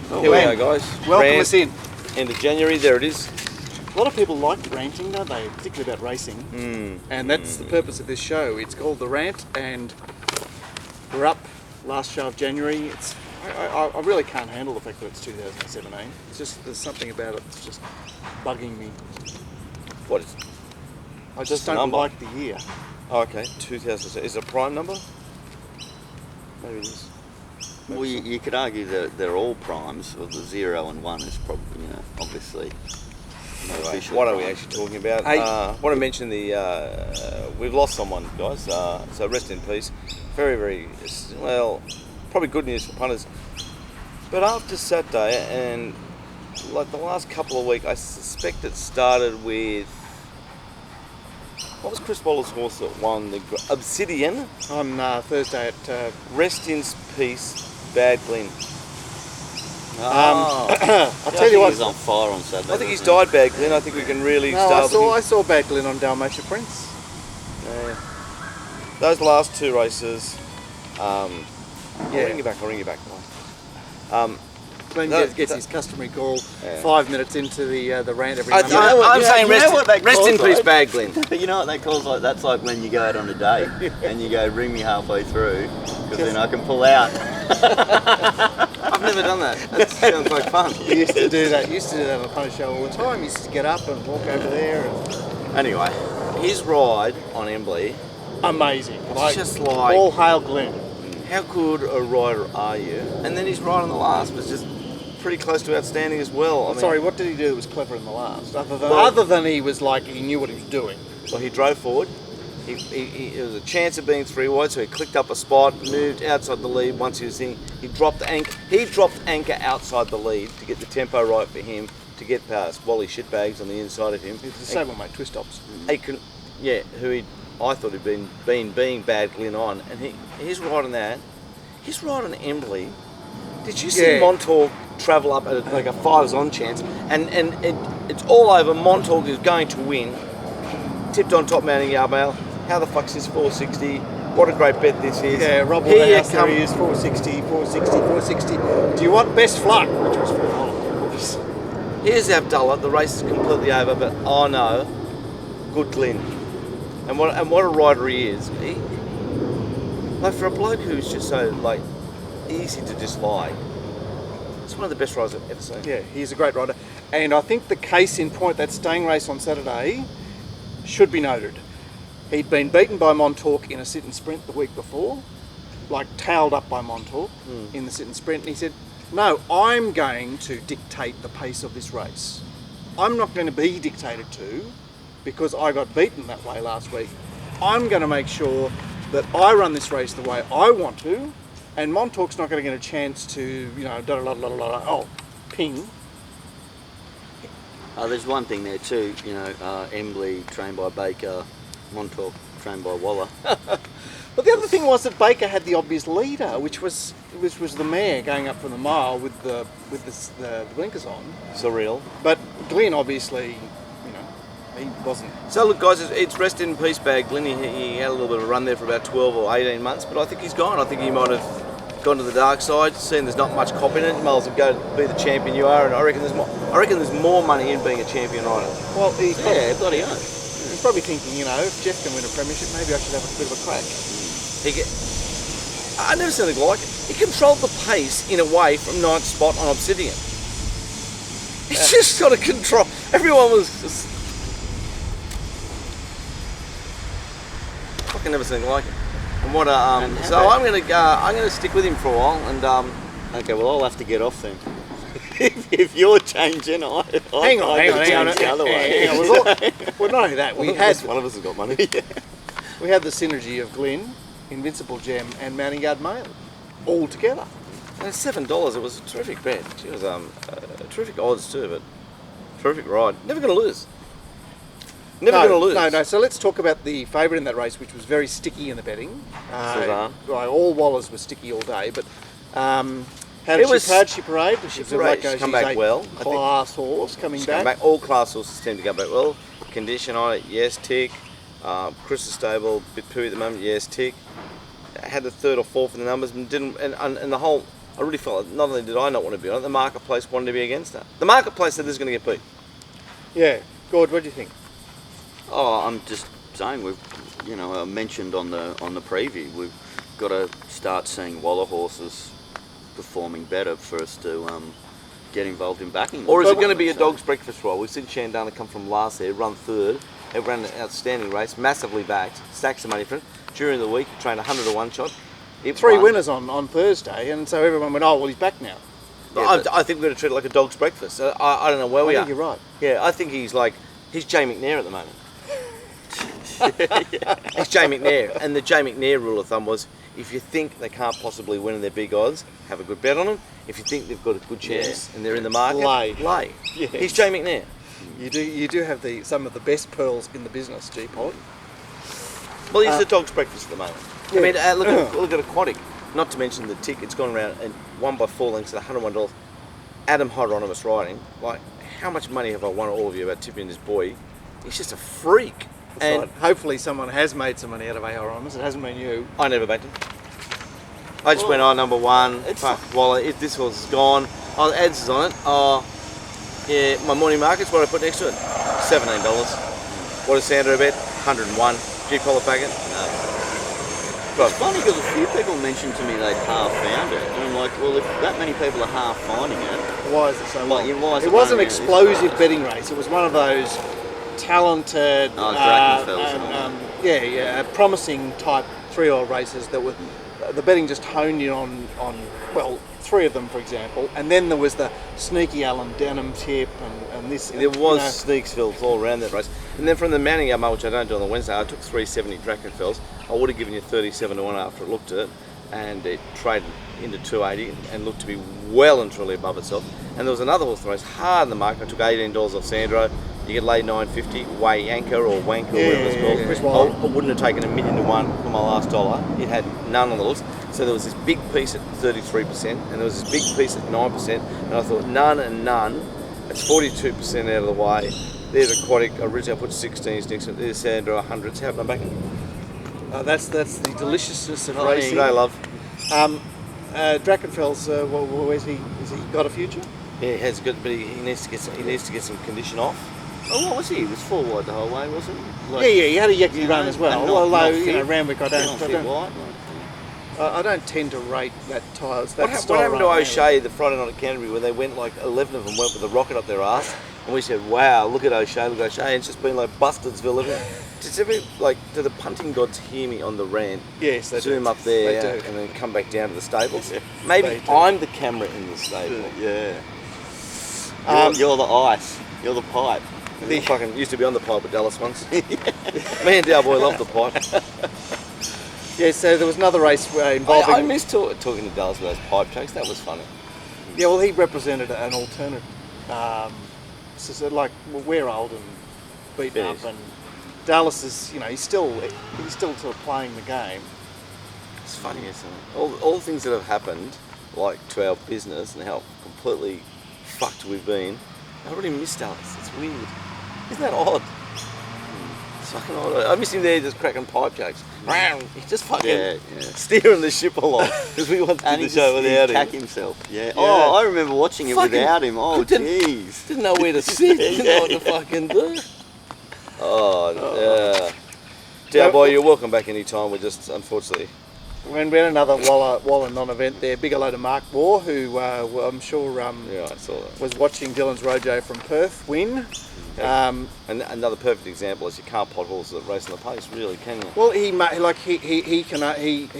Here we are, guys. Welcome us in. End of January, there it is. A lot of people like ranting, don't they? Particularly about racing. And that's the purpose of this show. It's called The Rant, and we're up last show of January. I really can't handle the fact that it's 2017. It's just, there's something about it that's just bugging me. What is? I just don't like the year. Oh, okay, 2000. Is it a prime number? Maybe it is. Well, you could argue that they're all primes. Well, the 0 and 1 is probably, obviously. Anyway, what are we actually talking about? I want to mention we've lost someone, guys. So rest in peace. Very, very well. Probably good news for punters. But after Saturday and like the last couple of weeks, I suspect it started with what was Chris Waller's horse that won the Obsidian On Thursday at... Rest in peace, Bad Glen. I'll tell you what. He's on fire on Saturday. I think he's died, Bad Glen. I think we can really start. I saw Bad Glen on Dalmatia Prince. Yeah. Those last two races. I'll ring you back. Glen gets his customary call 5 minutes into the rant every Monday. I'm saying rest in peace, Bad Glen. You know what that calls like? That's like when you go out on a date and you go, ring me halfway through, because then I can pull out. I've never done that. That sounds like fun. You used to do that. On the Punter Show all the time. You used to get up and walk over there. Anyway, his ride on Embley. Amazing. Just like all hail Glen. How good a rider are you? And then his ride on the last was just pretty close to outstanding as well. Sorry, what did he do that was clever in the last? Other than he was like, he knew what he was doing. Well, he drove forward. There was a chance of being 3 wide, so he clicked up a spot, moved outside the lead. Once he was in, he dropped anchor. He dropped anchor outside the lead to get the tempo right for him to get past Wally Shitbags on the inside of him. He's the stablemate, twist stops. I thought he'd been being Bad Glen on, and his ride on that, his ride on Embley. Did you see Montauk travel up at like a 5s on chance, and it's all over. Montauk is going to win. Tipped on top mounting yard mail. How the fuck's this 460? What a great bet this is. Yeah, Rob Waterhouse there he is, 460. Do you want best fluck? Which was $4. Here's Abdullah. The race is completely over, but oh no, good Glen. And what a rider he is. Like for a bloke who's just so like easy to dislike, it's one of the best riders I've ever seen. Yeah, he's a great rider. And I think the case in point, that staying race on Saturday, should be noted. He'd been beaten by Montauk in a sit and sprint the week before, like tailed up by Montauk in the sit and sprint, and he said, no, I'm going to dictate the pace of this race. I'm not going to be dictated to, because I got beaten that way last week. I'm going to make sure that I run this race the way I want to, and Montauk's not going to get a chance to, ping. There's one thing there too, Embley trained by Baker, Montauk trained by Waller. But the other thing was that Baker had the obvious leader, which was the mare going up from the mile with the blinkers on. Surreal. But Glen obviously, he wasn't. So look, guys, it's rest in peace, Bad Glen. He had a little bit of a run there for about 12 or 18 months, but I think he's gone. I think he might have gone to the dark side, seen there's not much cop in it. You might as well go be the champion you are, and I reckon there's more money in being a champion rider. Well, he's bloody own. He's probably thinking, if Jeff can win a premiership, maybe I should have a bit of a crack. I never seen anything like it. He controlled the pace in a way from 9th spot on Obsidian. He's just got to control. Everyone was just. Fucking never seen anything like it. And what so I'm gonna stick with him for a while, and okay, well I'll have to get off then. if you're changing, hang on. The other way. Well, not only that, one of us has got money. We had the synergy of Glen, Invincible Gem, and Mounting Yard Mail all together. And it's $7. It was a terrific bet. It was terrific odds too, but terrific ride. Never going to lose. Never going to lose. No. So let's talk about the favourite in that race, which was very sticky in the betting. All Wallers were sticky all day, but how did she parade? She's come back well. Class horse coming back. All class horses tend to come back well. Condition on it, yes, tick. Chris's stable, bit poo at the moment, yes, tick. Had the 3rd or 4th in the numbers, and didn't. And the whole I really felt like not only did I not want to be on it, the marketplace wanted to be against it. The marketplace said this is going to get beat. Yeah. Gord, what do you think? Oh, I'm just saying I mentioned on the preview, we've got to start seeing Waller horses performing better for us to get involved in backing them. Or is it going to be a dog's breakfast ride? We've seen Shandana come from last there, run third. It ran an outstanding race, massively backed, stacks of money for it. During the week, trained 100 to 1 shot. Three winners on Thursday, and so everyone went, oh, well, he's back now. Yeah, I think we're going to treat it like a dog's breakfast. I don't know where we are. I think you're right. Yeah, I think he's Jay McNair at the moment. He's Jay McNair. And the Jay McNair rule of thumb was, if you think they can't possibly win in their big odds, have a good bet on them. If you think they've got a good chance and they're in the market, lay. Yes. He's Jay McNair. You do have some of the best pearls in the business, G-Pod. Well, he's the dog's breakfast at the moment. Yeah. I mean, look at Aquatic. Not to mention the tick. It's gone around and won by 4 lengths at $101. Adam Hieronymus riding. Like, how much money have I won all of you about tipping this boy? He's just a freak. And right. Hopefully someone has made some money out of Hieronymus. It hasn't been you. I never backed him. I just went, number one. Fuck, Waller. If this horse is gone. Oh, the ads is on it. Oh, yeah, my morning market's what I put next to it. $17. What does Sandra bet? 101. G-Collar packet? No. It's funny because a few people mentioned to me they'd half found it, and I'm like, well, if that many people are half finding it, why is it so long? It was an explosive betting race. It was one of those talented, promising type 3-year-old races that were the betting just honed in on 3 of them, for example, and then there was the sneaky Alan Denham tip and this. There was Sneaksville all around that race, and then from the Manning Yama, which I don't do on the Wednesday, I took 370 Drakenfels. I would have given you 37 to 1 after it looked at it, and it traded into 280 and looked to be well and truly above itself. And there was another horse race hard in the market. I took $18 off Sandro. You get lay 950, Way Anchor or Wanker, whatever it's called. I wouldn't have taken $1 million to 1 for my last dollar. It had none on the looks. So there was this big piece at 33%, and there was this big piece at 9%, and I thought none and none. It's 42% out of the way. There's Aquatic. Originally I put 16s next to it. There's Sandro 100s. How about backing? That's the deliciousness of racing. There you go, love. Drakenfels, where's he? Has he got a future? Yeah, he has good, but he needs to get some condition off. Oh, what was he? He was 4 wide the whole way, wasn't he? He had a yucky run as well. Although Randwick, I don't tend to rate that tyre. What happened to O'Shea the Friday night at Canterbury where they went 11 of them went with a rocket up their ass, and we said, "Wow, look at O'Shea, and it's just been like Bustardsville." Do the punting gods hear me on the rant? Yes, they zoom do. up there They do. and then come back down to the stables. Maybe I'm the camera in the stable. Yeah. You're the ice. You're the pipe. I fucking used to be on the pipe with Dallas once. Me and Dalboy loved the pipe. Yeah, so there was another race involving... I missed talking to Dallas with those pipe chokes. That was funny. Yeah, well, he represented an alternate... we're old and beaten up, and Dallas is, he's still sort of playing the game. It's funny, isn't it? All the things that have happened, to our business and how completely fucked we've been, I really miss Dallas. It's weird. Isn't that odd? It's fucking odd. I miss him there just cracking pipe jokes. He's just fucking steering the ship along. Because we once did the show without him. He himself. Yeah. Oh, I remember watching it without him. Oh, jeez. Didn't know where to sit. Didn't know what to fucking do. Oh, yeah. Boy, you're welcome back any time. We're just, unfortunately... We had another Waller non-event there. Big hello to Mark Moore, who I'm sure I saw that. Was watching Dylan's Rojo from Perth win. And another perfect example is you can't pot horses that race on the pace, really, can you? Well, he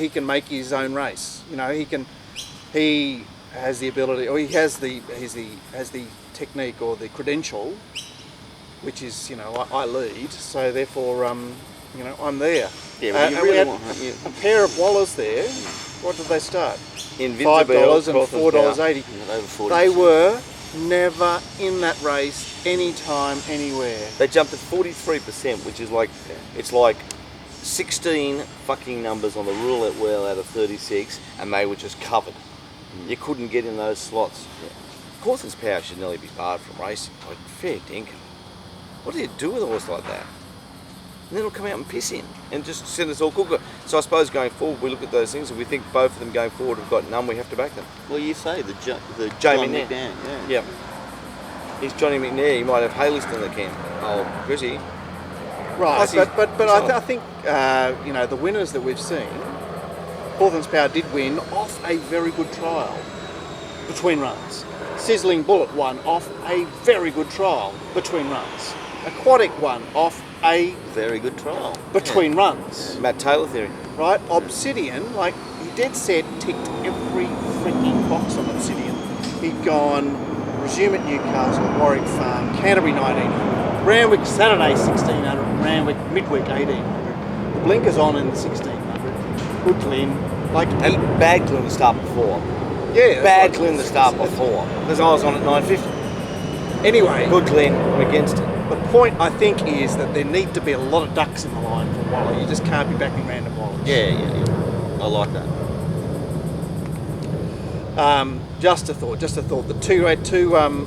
can make his own race. He has the ability, or he has the technique or the credential, which is I lead. So therefore, I'm there. Yeah, well, you really want a pair of Wallers there. What did they start? $5 and $4.80. They were never in that race, anytime, anywhere. They jumped at 43%, which is it's 16 fucking numbers on the roulette wheel out of 36, and they were just covered. You couldn't get in those slots. Yeah. Causton's power should nearly be barred from racing. Fair dinkum. What do you do with a horse like that? then it'll come out and piss in and just send us all cooker. So I suppose going forward, we look at those things and we think both of them going forward have got none, we have to back them. Well, you say the Jamie John McNair. McNair, Yeah. He's Johnny McNair. He might have Haylist in the camp. Oh, Gritty. Right, Plus he's but solid. I think you know, the winners that we've seen, Hawthorns Power did win off a very good trial between runs. Sizzling Bullet won off a very good trial between runs. Aquatic won off a very good trial between runs. Matt Taylor theory. Right, Obsidian, like he dead set ticked every freaking box on Obsidian. He'd gone Resume at Newcastle, Warwick Farm, Canterbury 1900, Randwick Saturday 1600, Randwick Midweek 1800. The blinkers on in 1600. Good Glen, like And bad Glen to start before. yeah, Bad that's Glen to start before. Because I was on at 950. Anyway, Good Glen, I'm against it. the point I think is that there need to be a lot of ducks in the line for Waller. You just can't be backing random Wallers. yeah. I like that. Just a thought. The two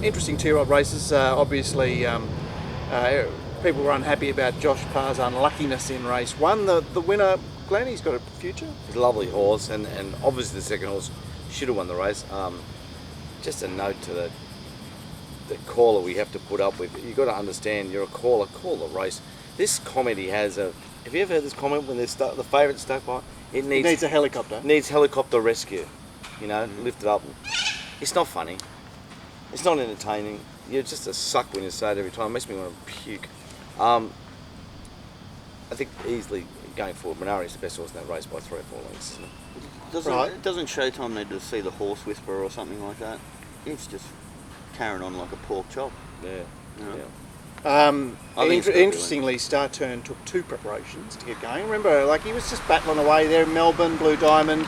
interesting two-year-old races. Obviously, people were unhappy about Josh Parr's unluckiness in race one. The winner, Glen, he's got a future. He's a lovely horse, and obviously the second horse should have won the race. Just a note to the caller we have to put up with. You've got to understand, you're a caller, call the race. This comment he has, have you ever heard this comment when the favourite's stuck by? It Needs a helicopter. needs helicopter rescue. You know, lift it up. It's not funny. It's not entertaining. You're just a suck when you say it every time. It makes me want to puke. I think easily going forward, Minari's the best horse in that race by 3 or 4 lengths. Doesn't Showtime need to see the horse whisperer or something like that? It's just carrying on like a pork chop. Yeah. You know? Yeah. I think it's good, Interestingly, Star Turn took 2 preparations to get going. Remember, like he was just battling away there in Melbourne, Blue Diamond.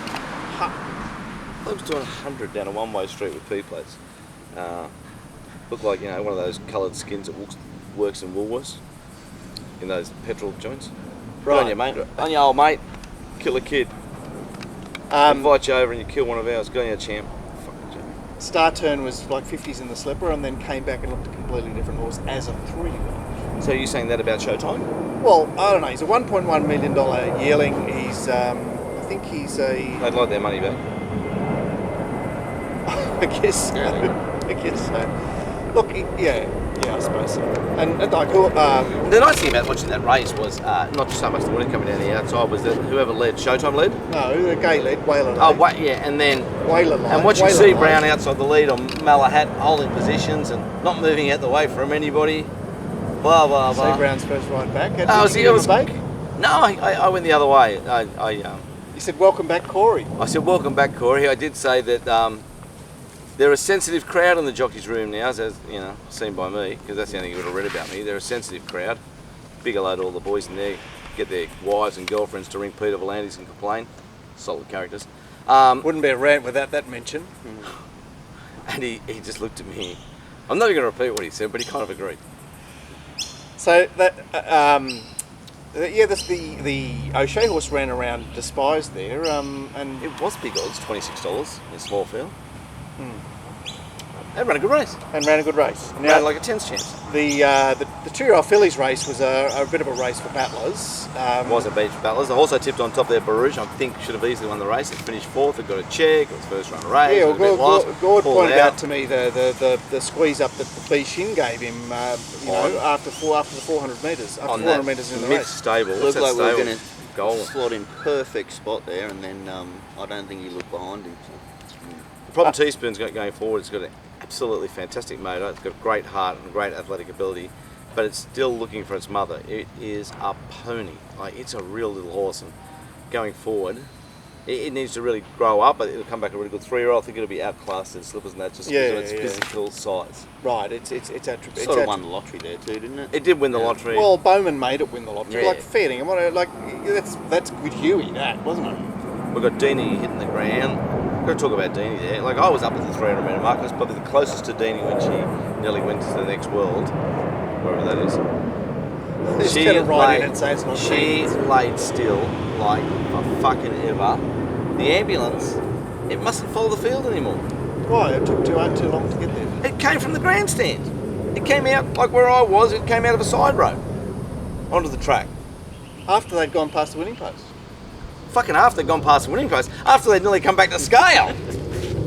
I was doing 100 down a one-way street with P-plates. Looked like, one of those coloured skins that works in Woolworths, in those petrol joints. Good on you, mate. On you, old mate. Kill a kid. Invite you over and you kill one of ours. Go on you, champ. Fucking champ. Star Turn was like 50s in the slipper and then came back and looked a completely different horse as a 3-year-old. So are you saying that about Showtime? Well, I don't know. He's a $1.1 million yearling. He's, I think he's a... They'd like their money back. I guess so. I guess so. Look, yeah, I suppose so. And like, The nice thing about watching that race was not just so much the winner coming down the outside, was that whoever led, Showtime led. no, the gay led, Whaler led. Oh, wait, yeah, and then Whaler led. and watching Whaler C led. Brown outside the lead on Malahat, holding positions and not moving out the way from anybody. Blah blah blah. C Brown's first ride back. Oh, Did see, you it was. give him a bake? No, I went the other way. He said, "Welcome back, Corey." I said, welcome back, Corey. I did say that they're a sensitive crowd in the jockey's room now, as seen by me, because that's the only thing you would have read about me. They're a sensitive crowd. Big hello to all the boys in there. Get their wives and girlfriends to ring Peter Volandis and complain. Solid characters. Wouldn't be a rant without that mention. And he just looked at me. I'm not even going to repeat what he said, but he kind of agreed. So that, the O'Shea horse ran around despised there, and It was big odds, $26 in small field. They ran a good race. ran a good race. Ran like a 10's chance. The 2-year-old fillies race was a bit of a race for battlers. Was a beach for battlers. I also tipped on top there Barouche. I think should have easily won the race. It finished 4th. It got a check. It was first run race. Yeah, It was a bit lost. Gord Pulled pointed out. out to me the squeeze up that the Bishin gave him, after the 400 metres. After On 400 that metres in the mid race. stable. Looked like we were going to Golden. slot in perfect spot there, and then I don't think he looked behind him. So. The problem Teaspoon's got going forward, it's got an absolutely fantastic motor. It's got great heart and great athletic ability, but it's still looking for its mother. It is a pony. Like, it's a real little horse, and going forward, it needs to really grow up, but it'll come back a really good 3-year-old. I think it'll be outclassed in slippers and that, just because of its physical size. Right, it's attribute. Sort of won the lottery there too, didn't it? It did win the lottery. Well, Bowman made it win the lottery. Yeah. Like fair dinkum. That's good Huey, that wasn't it? We've got Deanie hitting the ground. Got to talk about Deanie there. Like, I was up at the 300 metre mark. I was probably the closest to Deanie when she nearly went to the next world, wherever that is. Just gonna ride in and say it's not She green. laid still like for fucking ever. The ambulance, it mustn't follow the field anymore. Why? It took too long to get there. It came from the grandstand. It came out like where I was. It came out of a side road onto the track. After they'd gone past the winning post. Fucking after they'd gone past the winning post, after they'd nearly come back to scale.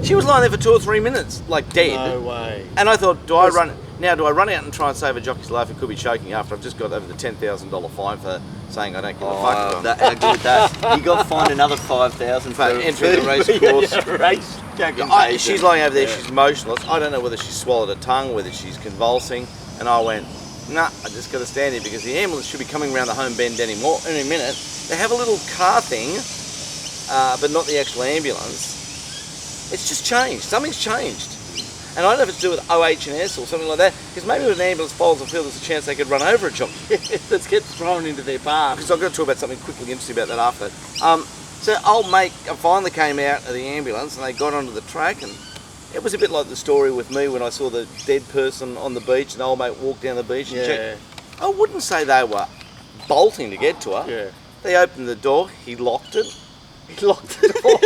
She was lying there for 2 or 3 minutes, like dead. No way. And I thought, do I run out and try and save a jockey's life who could be choking after I've just got over the $10,000 fine for saying I don't give a fuck? How good that. You got fined another $5,000 for entering the race course. Race. She's lying over there, she's motionless. I don't know whether she's swallowed her tongue, whether she's convulsing. And I went, nah, I just got to stand here because the ambulance should be coming around the home bend any minute. They have a little car thing, but not the actual ambulance. It's just changed. Something's changed. And I don't know if it's to do with OH&S or something like that, because maybe when an ambulance follows the field, there's a chance they could run over a jockey. Let's get thrown into their path. Because I've got to talk about something quickly interesting about that after. So old mate finally came out of the ambulance and they got onto the track, and it was a bit like the story with me when I saw the dead person on the beach and old mate walked down the beach and checked. I wouldn't say they were bolting to get to her. Yeah. They opened the door, he locked it. He locked it all.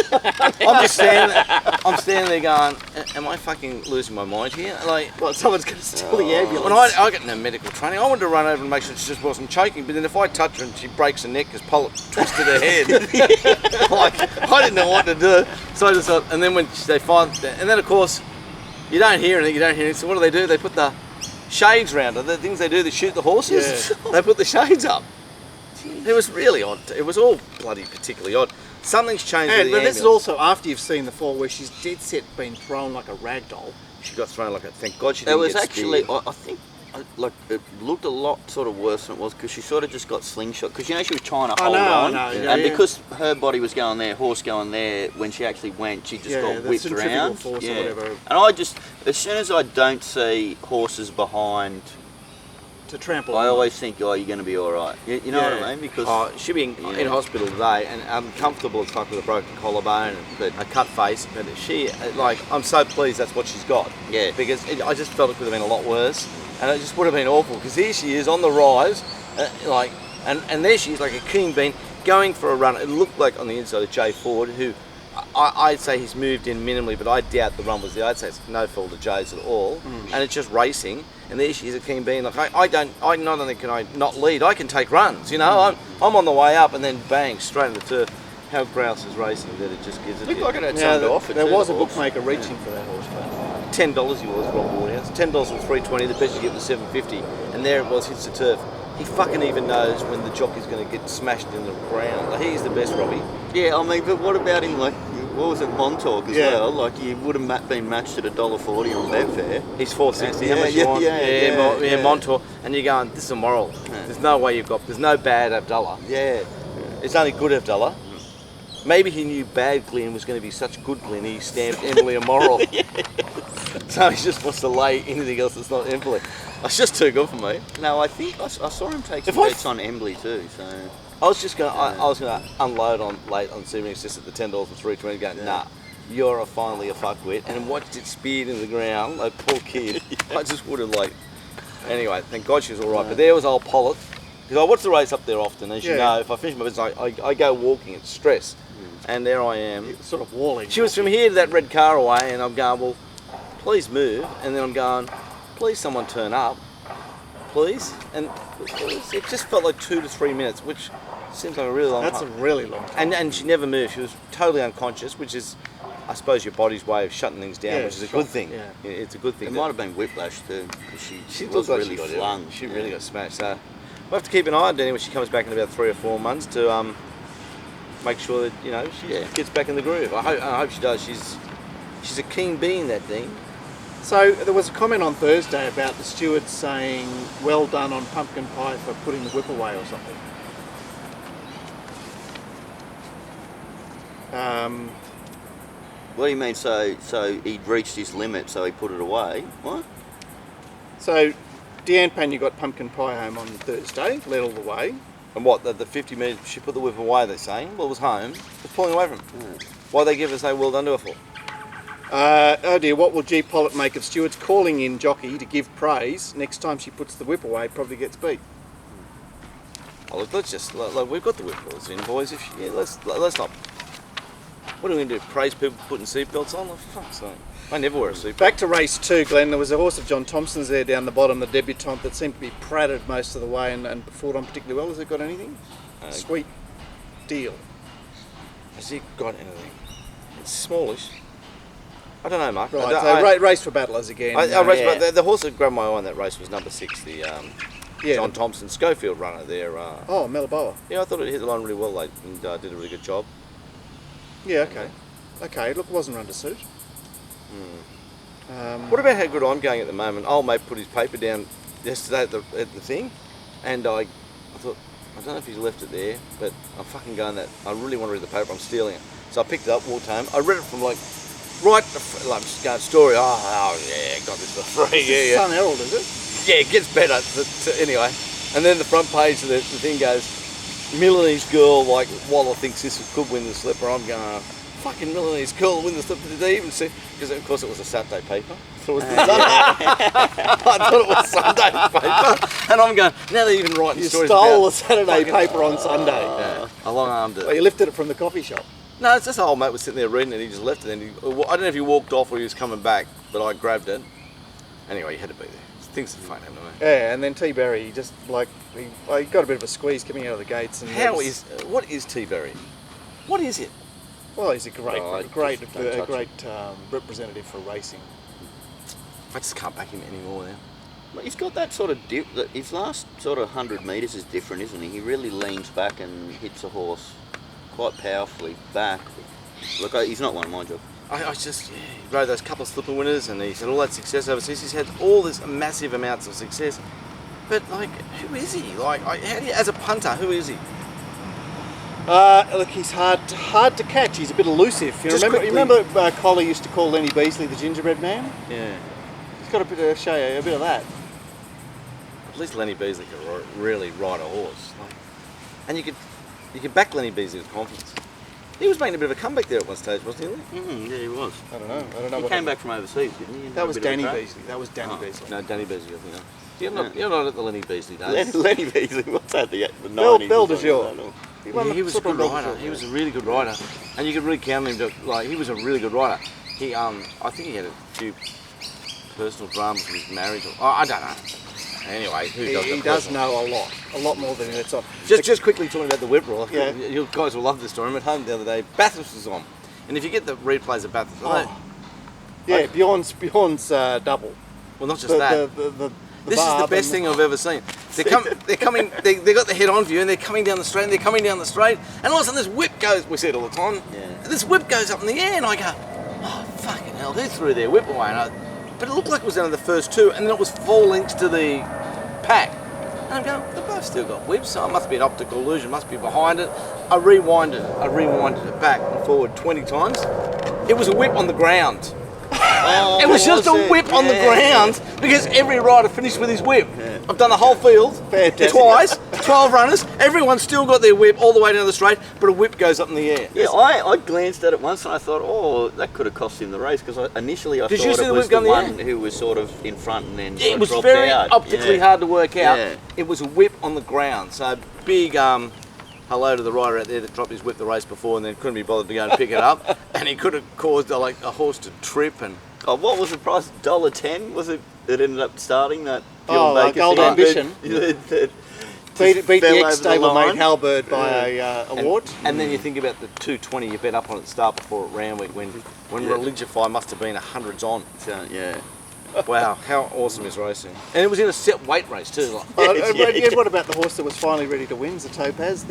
I'm standing there going, am I fucking losing my mind here? Like, Well, someone's going to steal the ambulance. when I got no medical training, I wanted to run over and make sure she just wasn't choking, but then if I touch her and she breaks her neck because Pollock twisted her head, like, I didn't know what to do. So I just thought, and then when they find, and then of course, you don't hear anything, so what do? They put the shades round her, the things they do, they shoot the horses, they put the shades up. It was really odd. It was all bloody particularly odd. Something's changed with the But this is ambulance. also after you've seen the fall where she's dead set being thrown like a rag doll. She got thrown like a, thank God she It didn't was get actually, speared. I think, like it looked a lot sort of worse than it was because she sort of just got slingshot because she was trying to hold on, and because her body was going there, horse going there, when she actually went, she just got the whipped centrifugal around. force or whatever. And I just, as soon as I don't see horses behind, To trample. I always think, oh, you're going to be all right. You know what I mean? Because She'll be in hospital today and uncomfortable as fuck with a broken collarbone and a cut face. But she, like, I'm so pleased that's what she's got. Yeah. Because I just felt it could have been a lot worse. And it just would have been awful. Because here she is on the rise, and there she is like a keen bean going for a run. It looked like on the inside of Jay Ford, who I'd say he's moved in minimally, but I doubt the run was there. I'd say it's no fault of Jay's at all. And it's just racing. And there she is, a keen bean. Like I not only can I not lead, I can take runs. You know, I'm on the way up, and then bang, straight into the turf. How grouse is racing that it just gives it. looked like it had Now, something to offer. there too, was a the horse. bookmaker reaching for that horse, but $10 he was, Rob Waterhouse. $10 was $3.20. The best you get was $7.50, and there it was, hits the turf. He fucking even knows when the jockey's going to get smashed in the ground. Like, he's the best, Robbie. Yeah, I mean, but what about him? Like, what was it, Montauk as Yeah. well? Like, you would have been matched at $1.40 on Betfair. He's $4.60. How Yeah, much you want? yeah. Montauk. And you're going, this is immoral. There's no way there's no bad Abdullah. Yeah. It's only good Abdullah. Maybe he knew bad Glen was going to be such good Glen, he stamped Emily immoral. So he just wants to lay anything else that's not Emily. It's just too good for me. No, I think I saw him take some If I- bets on Embley too. So I was just going. I was going to unload on late on Sevenings just at the $10 and $3.20. Going, nah, you're finally a fuckwit, and watched it speared in the ground, like poor kid. I just would have like. Anyway, thank God she was all right. But there was old Pollock, because I watch the race up there often, as you know. If I finish my business, I go walking. It's stress, and there I am. sort of walling. She was from here to that red car away, and I'm going, well, please move, and then I'm going, please someone turn up. Please, and it just felt like 2 to 3 minutes, which seems like a really long That's a time. really long time. And she never moved. She was totally unconscious, which is, I suppose, your body's way of shutting things down, Yeah, which is a sure. good thing. Yeah. It's a good thing. it might have been whiplash too. 'Cause she looked was like really she got flung. She really got smashed. So we'll have to keep an eye on Danny when she comes back in about 3 or 4 months to make sure that she gets back in the groove. I hope she does. She's a keen being, that thing. So there was a comment on Thursday about the steward saying, well done on pumpkin pie for putting the whip away or something. What do you mean? So he'd reached his limit, so he put it away. What? So Deanne Pena got pumpkin pie home on Thursday, led all the way. And what, the 50 metres, she put the whip away, they're saying? Well, it was home. It's pulling away from him. Why they give us a well done to her for? Oh dear, what will G. Pollock make of Steward's calling in Jockey to give praise? Next time she puts the whip away, probably gets beat. Oh, look, let's just, we've got the whip rules in, boys. Let's not. What are we going to do? Praise people for putting seatbelts on? Oh, for fuck's sake. I never wear a seatbelt. Back to race 2, Glenn. There was a horse of John Thompson's there down the bottom, the debutante, that seemed to be prated most of the way and fought on particularly well. Has it got anything? Sweet deal. Has he got anything? It's smallish. I don't know, Mark. Right, so race for battlers again. I raced, but the horse that grabbed my eye in that race was number 6, the John Thompson Schofield runner there. Meliboa. Yeah, I thought it hit the line really well late and did a really good job. Yeah, okay. Okay, look, it wasn't run to suit. What about how good I'm going at the moment? Old mate put his paper down yesterday at the thing, and I thought, I don't know if he's left it there, but I'm fucking going that. I really want to read the paper. I'm stealing it. So I picked it up, walked home. I read it from like just going story. Oh yeah, got this for free. Yeah. Sun Herald, is it? Yeah, it gets better. Anyway, and then the front page of the thing goes, Milanese girl like Waller thinks this could win the slipper. I'm going, fucking Milanese girl win the slipper. Did they even see? Because of course it was a Saturday paper. I thought it was Sunday paper, and I'm going, now they're even writing stories about... You stole the Saturday paper on Sunday. Yeah, I long-armed it. Well, you lifted it from the coffee shop. No, it's just the old mate was sitting there reading it, he just left it, and I don't know if he walked off or he was coming back, but I grabbed it. Anyway, he had to be there. Things are fun, haven't they? Yeah, and then T. Berry, he just he got a bit of a squeeze coming out of the gates. And what is T. Berry? What is it? Well, he's a great representative for racing. I just can't back him anymore now. Well, he's got that sort of dip. His last sort of 100 metres is different, isn't he? He really leans back and hits a horse quite powerfully back. Look, he's not one of my job. He rode those couple of slipper winners, and he's had all that success overseas. He's had all this massive amounts of success. But like, who is he? Like, as a punter, who is he? Look, he's hard to catch. He's a bit elusive. You remember Collie used to call Lenny Beasley the gingerbread man? Yeah. He's got a bit of that. At least Lenny Beasley could really ride a horse. And you could back Lenny Beasley with confidence. He was making a bit of a comeback there at one stage, wasn't he? Yeah, he was. I don't know. He came back from overseas, didn't he? That was Danny Beasley. Beasley. No, Danny Beasley, I think. You're not at the Lenny Beasley days. Lenny Beasley, what's that? The 90s? Belle de Jour. He was a good rider. He was a really good rider, and you could really count him to he was a really good rider. I think he had a few personal dramas with his marriage. I don't know. Anyway, he does know a lot more than he lets on. Just quickly talking about the whip rule. Yeah. You guys will love this story. I'm at home the other day. Bathurst was on, and if you get the replays of Bathurst, Bjorn's double. Well, not just that. This is the best thing I've ever seen. They got the head on view and they're coming down the straight and and all of a sudden this whip goes, we see it all the time, this whip goes up in the air and I go, oh fucking hell, they threw their whip away. But it looked like it was down to the first two and then it was 4 lengths to the pack. And I'm going, they've both still got whips, so it must be an optical illusion, must be behind it. I rewinded it back and forward 20 times. It was a whip on the ground. It was just a whip on the ground because every rider finished with his whip. Yeah. I've done the whole field twice, 12 runners. Everyone's still got their whip all the way down the straight, but a whip goes up in the air. Yeah, I glanced at it once and I thought, oh, that could have cost him the race because initially I thought it was the one who was sort of in front and then it was dropped very out. optically hard to work out. Yeah. It was a whip on the ground, so big. Hello to the rider out there that dropped his whip the race before and then couldn't be bothered to go and pick it up, and he could have caused a horse to trip and. Oh, what was the price? $1.10 was it? It ended up starting that. Gold Ambition. Beat the ex-stablemate Halberd by a award. And then you think about the $2.20 you bet up on at the start before at Round Week when Religify must have been hundreds on. So, yeah. Wow, how awesome is racing! And it was in a set weight race too. What about the horse that was finally ready to win? The Topaz.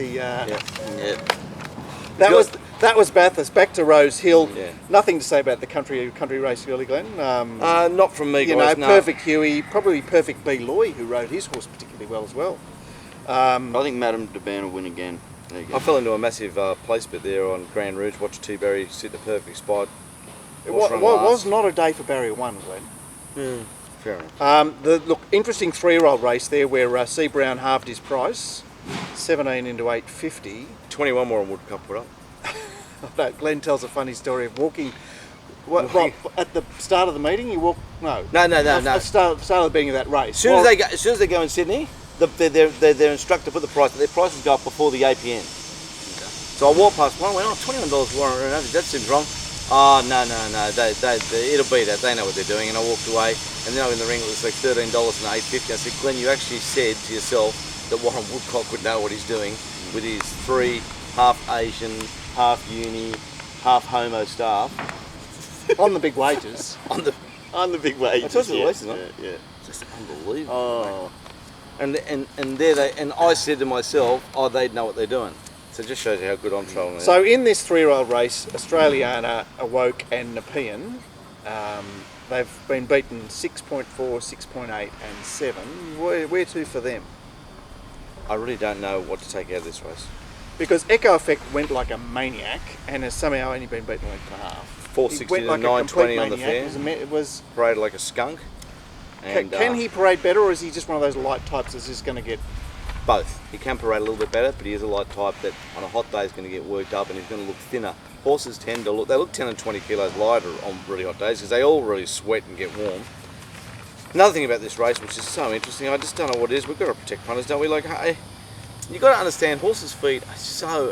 That was Bathurst. Back to Rosehill. Yeah. Nothing to say about the country race early, Glen. Not from me, guys. Perfect Huey, probably perfect B. Loy, who rode his horse particularly well as well. I think Madame de Ban will win again. I fell into a massive place bit there on Grand Rouge. Watched T. Berry sit the perfect spot. It was not a day for Barrier 1, Glen. Fair enough. Interesting 3-year-old race there where C. Brown halved his price, 17 into 850. 21 more on Woodcup put up. No, Glenn tells a funny story of walking. At the start of the meeting, you walk. No. At the start of the beginning of that race. As soon as they go in Sydney, their instructor put the price. Their prices go up before the APN. So I walked past one. Went, $21 warrant. That seems wrong. Oh no! It'll be that. They know what they're doing. And I walked away. And then I'm in the ring. It was like $13 and $8.50. I said, Glenn, you actually said to yourself that Warren Woodcock would know what he's doing. with his 3 half Asian, half uni, half homo staff On the big wages. on the big wages. I told you the races, isn't it? Yeah. Just unbelievable. Oh, And there they and I said to myself, oh, they'd know what they're doing. So it just shows you how good I'm trolling. So in this 3-year-old race, Australiana, Awoke and Nepean, they've been beaten 6.4, 6.8 and 7. Where to for them? I really don't know what to take out of this race. Because Echo Effect went like a maniac and has somehow only been beaten a length and a half. 460 to 920 on the fair. It was Paraded like a skunk. And, can he parade better, or is he just one of those light types that's just going to get... Both. He can parade a little bit better, but he is a light type that on a hot day is going to get worked up and he's going to look thinner. Horses tend to look, they look 10 and 20 kilos lighter on really hot days because they all really sweat and get warm. Another thing about this race, which is so interesting, I just don't know what it is. We've got to protect punters, don't we? Like, hey, you've got to understand horses' feet are so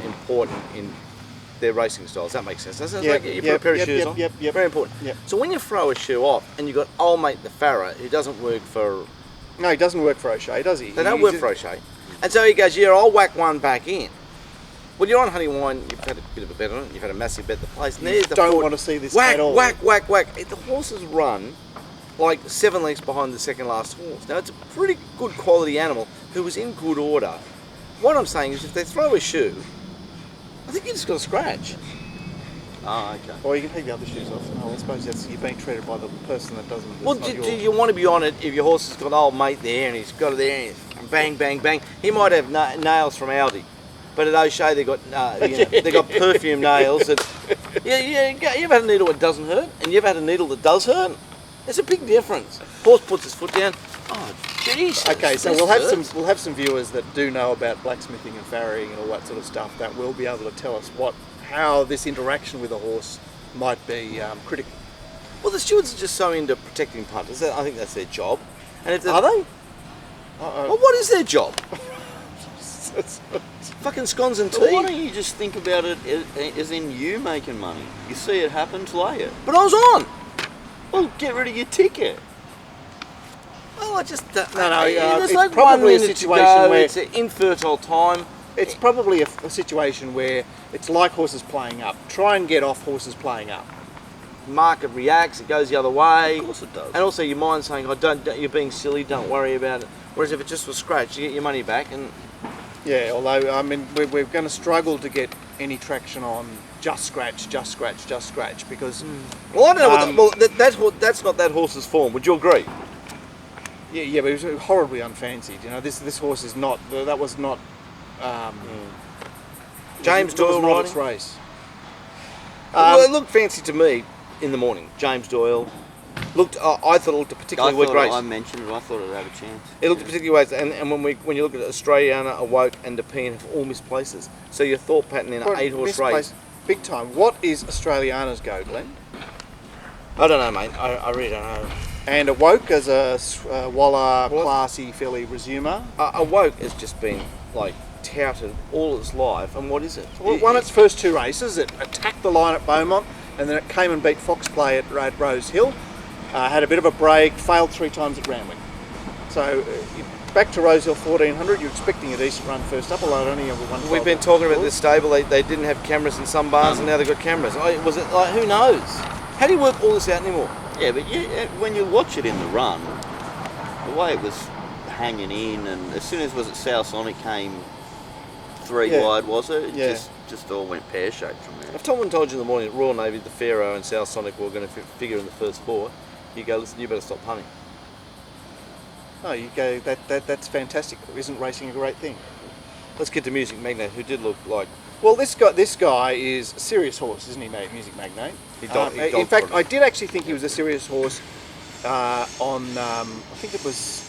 important in their racing styles. That makes sense. Doesn't it? Like you put a pair of shoes on. Very important. Yep. So when you throw a shoe off and you've got old mate the Farah who doesn't work for... No, he doesn't work for O'Shea, does he? They don't work for O'Shea. And so he goes, yeah, I'll whack one back in. Well, you're on Honey Wine, you've had a bit of a bet on it, you've had a massive bet at the place. And there's the don't foot. want to see this whack, at all. Whack, whack, whack. The horses run like 7 lengths behind the second last horse. Now, it's a pretty good quality animal who was in good order. What I'm saying is if they throw a shoe, I think you just got to scratch. oh, okay. Or you can take the other shoes off. No, I suppose that's, you're being treated by the person that doesn't... Well, do you want to be on it if your horse has got old mate there and he's got it there and he's bang, bang, bang? He might have nails from Aldi, but at O'Shea they got they got perfume nails. That, you ever had a needle that doesn't hurt, and you ever had a needle that does hurt? There's a big difference. Horse puts his foot down. Oh, Jesus. Okay, so we'll have some viewers that do know about blacksmithing and farrowing and all that sort of stuff that will be able to tell us how this interaction with a horse might be critical. Well, the stewards are just so into protecting punters. I think that's their job. And if Are they? Well, what is their job? Fucking scones and tea. But why don't you just think about it as in you making money? You see it happen, play it. But I was on. Well, get rid of your ticket. Well, I just No, there's it's like probably 1 a minute situation to go. where- It's an infertile time. It's probably a situation where it's like horses playing up. Try and get off horses playing up. Market reacts, it goes the other way. Of course it does. And also your mind saying, "Oh, don't you're being silly. Don't worry about it." Whereas if it just was scratched, you get your money back. And Yeah, although, I mean, we're going to struggle to get any traction on just scratch, because... well, I don't know. That's not that horse's form. Would you agree? Yeah, but it was horribly unfancied. You know, this horse is not... That was not... James that was Doyle not riding? its race. Well, it looked fancy to me in the morning. James Doyle looked. I thought it looked a particularly weak race. I mentioned it. I thought it had a chance. It looked particularly weak, and when you look at it, Australiana, Awoke, and Nepean have all missed places. So your thought pattern in an 8-horse race. Misplaced big time. What is Australiana's go, Glen? I don't know, mate. I really don't know. And Awoke as a Waller, classy filly resumer. Awoke has just been like touted all its life, and what is it? Well, it won its first 2 races. It attacked the line at Beaumont, and then it came and beat Foxplay at Rosehill. Had a bit of a break, failed 3 times at Randwick. So back to Rosehill 1400. You're expecting a decent run first up, although it only ever won. We've been talking about this stable. They didn't have cameras in some bars, and now they've got cameras. Was it like who knows? How do you work all this out anymore? Yeah, but when you watch it in the run, the way it was hanging in, and as soon as South Sonic came 3 wide, was it? It just all went pear-shaped from there. If Tom told you in the morning that Royal Navy, the Pharaoh, and South Sonic were going to figure in the first 4, you go, listen, you better stop punting. No, you go. That's fantastic. Isn't racing a great thing? Let's get to Music Magnate, who did look like... Well, this guy is a serious horse, isn't he, mate? Music Magnate. In fact, I did actually think he was a serious horse on, I think it was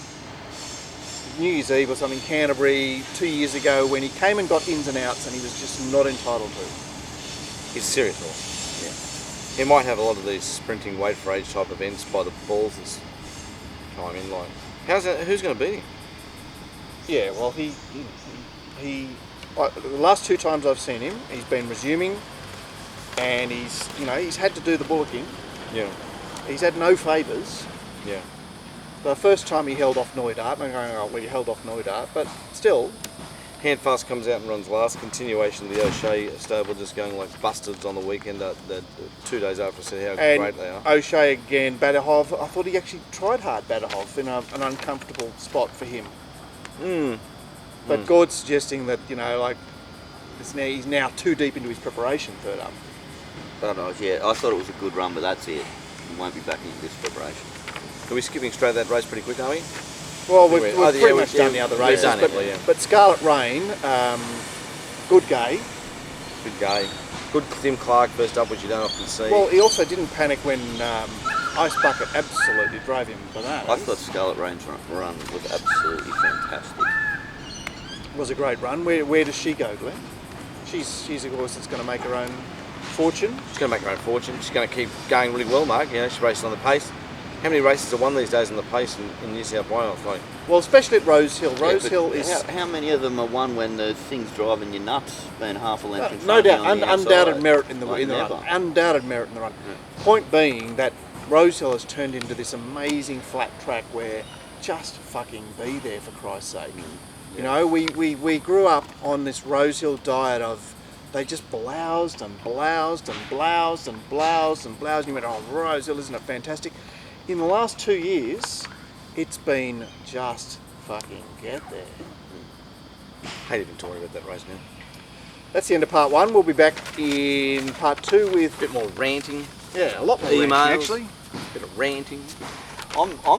New Year's Eve or something, Canterbury, 2 years ago, when he came and got ins and outs and he was just not entitled to. He's a serious horse. Yeah. He might have a lot of these sprinting weight for age type events by the balls this time in line. Who's going to beat him? Yeah, well, the last 2 times I've seen him, he's been resuming, and he's had to do the bullocking. Yeah. He's had no favours. Yeah. The first time he held off Noidart, and I'm going, oh, well, he held off Noidart, but still, Handfast comes out and runs last. Continuation of the O'Shea stable just going like bustards on the weekend. The 2 days after I said how And great they are. O'Shea again, Badahov. I thought he actually tried hard, Badahov, in an uncomfortable spot for him. But Gord's suggesting that, like, he's now too deep into his preparation, third up. But I thought it was a good run, but that's it. He won't be back into this preparation. Are we skipping straight that race pretty quick, are we? Well, we've pretty much done the other races, done it, but, yeah. but Scarlet Rain, good gay. Good guy. Good Tim Clark first up, which you don't often see. Well, he also didn't panic when Ice Bucket absolutely drove him bananas. I thought Scarlet Rain's run was absolutely fantastic. It was a great run. Where does she go, Glen? She's a horse that's going to make her own fortune. She's going to make her own fortune. She's going to keep going really well, Mark. She's racing on the pace. How many races are won these days on the pace in New South Wales? Like, Well, especially at Rosehill. Rosehill is... How many of them are won when the thing's driving you nuts, being half a length in no front doubt, on the undoubted outside? merit in the Like run. never. Undoubted merit in the run. Point being that Rosehill has turned into this amazing flat track where just fucking be there, for Christ's sake. We grew up on this Rosehill diet of they just bloused and bloused and bloused and bloused and bloused. And you went, oh, Rosehill, isn't it fantastic? In the last 2 years, it's been just fucking get there. hate even talking about that race now. That's the end of part 1. We'll be back in part 2 with A bit more ranting. a lot more Emails. ranting, actually. A bit of ranting. I'm